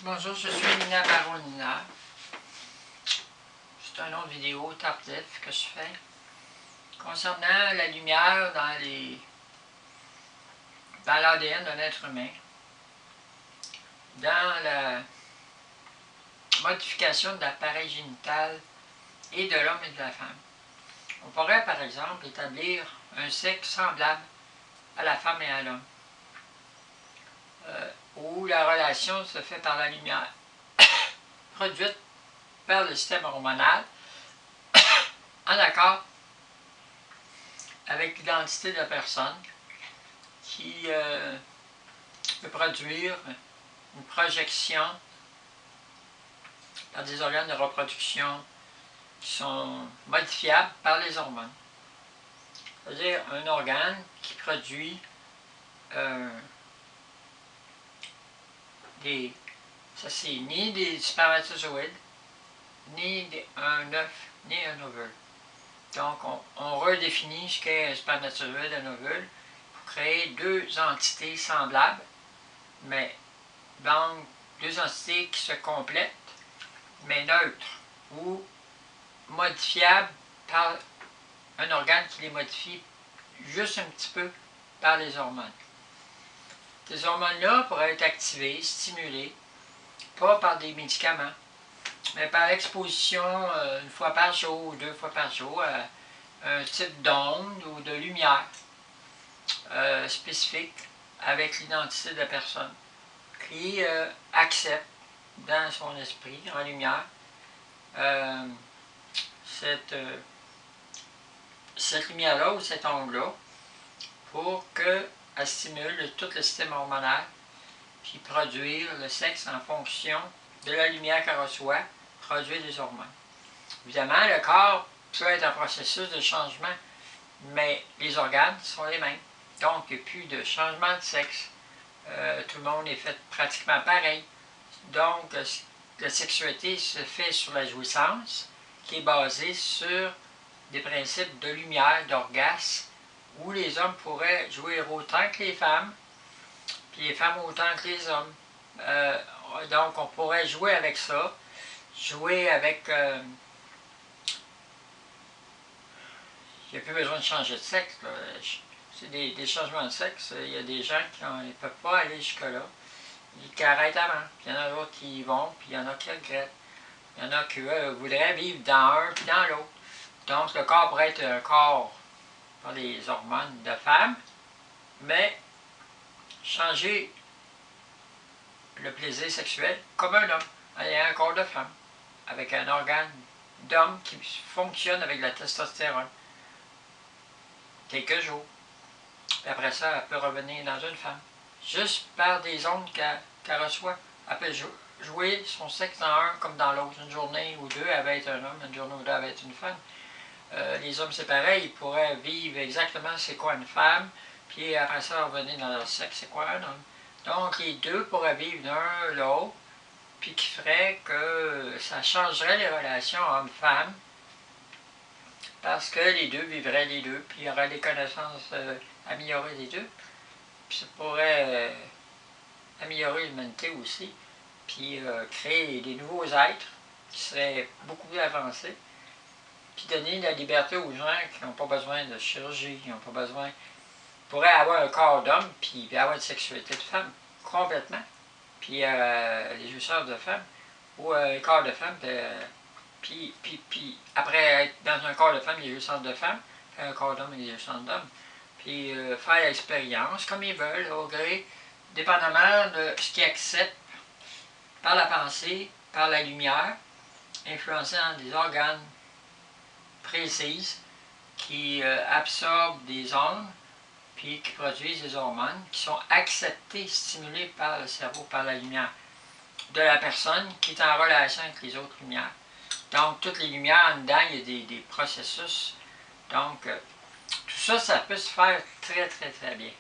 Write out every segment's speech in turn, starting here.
Bonjour, je suis Nina Baron-Nina. C'est un autre vidéo tardif que je fais concernant la lumière dans l'ADN d'un être humain, dans la modification de l'appareil génital et de l'homme et de la femme. On pourrait par exemple établir un sexe semblable à la femme et à l'homme, où la relation se fait par la lumière produite par le système hormonal en accord avec l'identité de la personne qui peut produire une projection par des organes de reproduction qui sont modifiables par les hormones. C'est-à-dire un organe qui produit ça c'est ni des spermatozoïdes, ni un œuf, ni un ovule. Donc on redéfinit ce qu'est un spermatozoïde et un ovule pour créer deux entités semblables, mais donc deux entités qui se complètent, mais neutres ou modifiables par un organe qui les modifie juste un petit peu par les hormones. Ces hormones-là pourraient être activées, stimulées, pas par des médicaments, mais par exposition une fois par jour ou deux fois par jour à un type d'onde ou de lumière spécifique avec l'identité de la personne qui accepte dans son esprit, en lumière, cette lumière-là ou cette onde-là pour qu'elle stimule tout le système hormonal puis produire le sexe en fonction de la lumière qu'elle reçoit, produire des hormones. Évidemment, le corps peut être en processus de changement, mais les organes sont les mêmes. Donc, il n'y a plus de changement de sexe. Tout le monde est fait pratiquement pareil. Donc, la sexualité se fait sur la jouissance, qui est basée sur des principes de lumière, d'orgasme, où les hommes pourraient jouir autant que les femmes, puis les femmes autant que les hommes. Donc, on pourrait jouer avec ça, jouer avec... il n'y a plus besoin de changer de sexe. C'est des changements de sexe. Il y a des gens qui ne peuvent pas aller jusque-là. Qui arrêtent avant. Puis il y en a d'autres qui y vont, puis il y en a qui regrettent. Il y en a qui voudraient vivre dans un puis dans l'autre. Donc, le corps pourrait être un corps par les hormones de femme, mais changer le plaisir sexuel comme un homme, ayant un corps de femme, avec un organe d'homme qui fonctionne avec la testostérone. Quelques jours. Puis après ça, elle peut revenir dans une femme. Juste par des ondes qu'elle reçoit. Elle peut jouer son sexe dans un comme dans l'autre. Une journée ou deux, elle va être un homme. Une journée ou deux, elle va être une femme. Les hommes, c'est pareil. Ils pourraient vivre exactement c'est quoi une femme. Puis après ça, revenir dans leur sexe, c'est quoi un homme. Donc, les deux pourraient vivre l'un l'autre. Puis qui ferait que ça changerait les relations homme-femme. Parce que les deux vivraient les deux, puis il y aurait des connaissances améliorées des deux. Puis ça pourrait améliorer l'humanité aussi, puis créer des nouveaux êtres qui seraient beaucoup plus avancés, puis donner la liberté aux gens qui n'ont pas besoin de chirurgie, qui n'ont pas besoin... pourraient avoir un corps d'homme, puis avoir une sexualité de femme, complètement. Puis les jouisseurs de femmes, ou un corps de femme, puis après être dans un corps de femme, il y a jouisseurs de femmes, un corps d'homme, il y a jouisseurs d'hommes. Puis faire l'expérience comme ils veulent, au gré, dépendamment de ce qu'ils acceptent par la pensée, par la lumière, influençant des organes précises qui absorbent des ondes, puis qui produisent des hormones qui sont acceptées, stimulées par le cerveau, par la lumière de la personne qui est en relation avec les autres lumières. Donc, toutes les lumières en dedans, il y a des processus. Donc, tout ça, ça peut se faire très, très, très bien.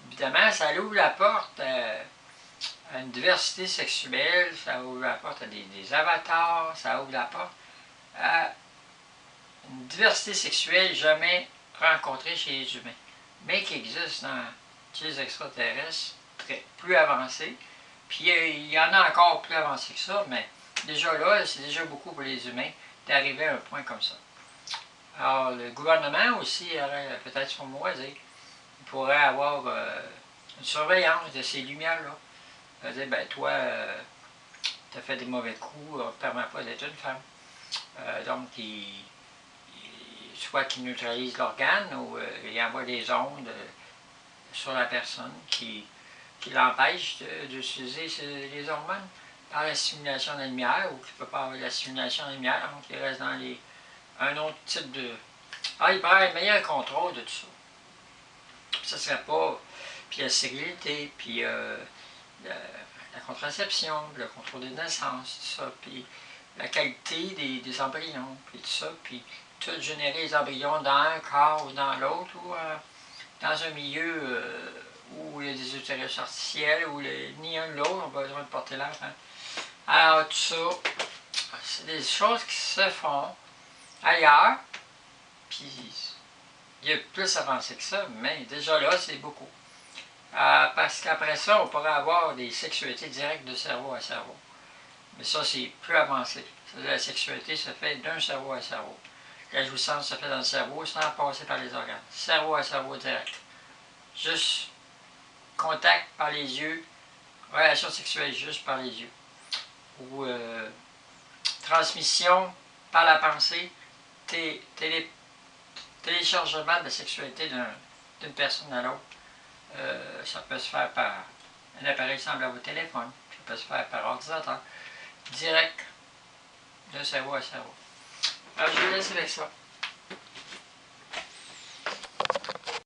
Évidemment, ça ouvre la porte à une diversité sexuelle, ça ouvre la porte à des avatars, ça ouvre la porte à une diversité sexuelle jamais rencontrée chez les humains, mais qui existe chez les extraterrestres plus avancés, Puis il y en a encore plus avancé que ça, mais déjà là, c'est déjà beaucoup pour les humains d'arriver à un point comme ça. Alors, le gouvernement aussi aurait peut-être son mot à dire. Il pourrait avoir une surveillance de ces lumières-là. Il va dire, ben toi, tu as fait des mauvais coups, on ne te permet pas d'être une femme. Donc, soit qu'ils neutralisent l'organe ou ils envoient des ondes sur la personne qui l'empêchent d'utiliser les hormones par la stimulation de la lumière, ou qui ne peut pas avoir la stimulation de la lumière, donc il reste dans un autre type de... Ah, il pourrait y avoir un meilleur contrôle de tout ça. Puis ça serait pas... Puis la stérilité, puis la contraception, le contrôle des naissances, tout ça, puis la qualité des embryons, puis tout ça, puis tout générer les embryons dans un corps ou dans l'autre, ou dans un milieu où il y a des utérus artificiels, où ni un ni l'autre ont besoin de porter l'enfant. Alors tout ça, c'est des choses qui se font ailleurs, puis il y a plus avancé que ça, mais déjà là, c'est beaucoup. Parce qu'après ça, on pourrait avoir des sexualités directes de cerveau à cerveau. Mais ça, c'est plus avancé. La sexualité se fait d'un cerveau à cerveau. La jouissance se fait dans le cerveau sans passer par les organes. Cerveau à cerveau direct. Juste contact par les yeux, relation sexuelle juste par les yeux. Ou transmission par la pensée, téléchargement de la sexualité d'une personne à l'autre. Ça peut se faire par un appareil semblable au téléphone, ça peut se faire par ordinateur, direct de cerveau à cerveau. Alors je vous laisse avec ça.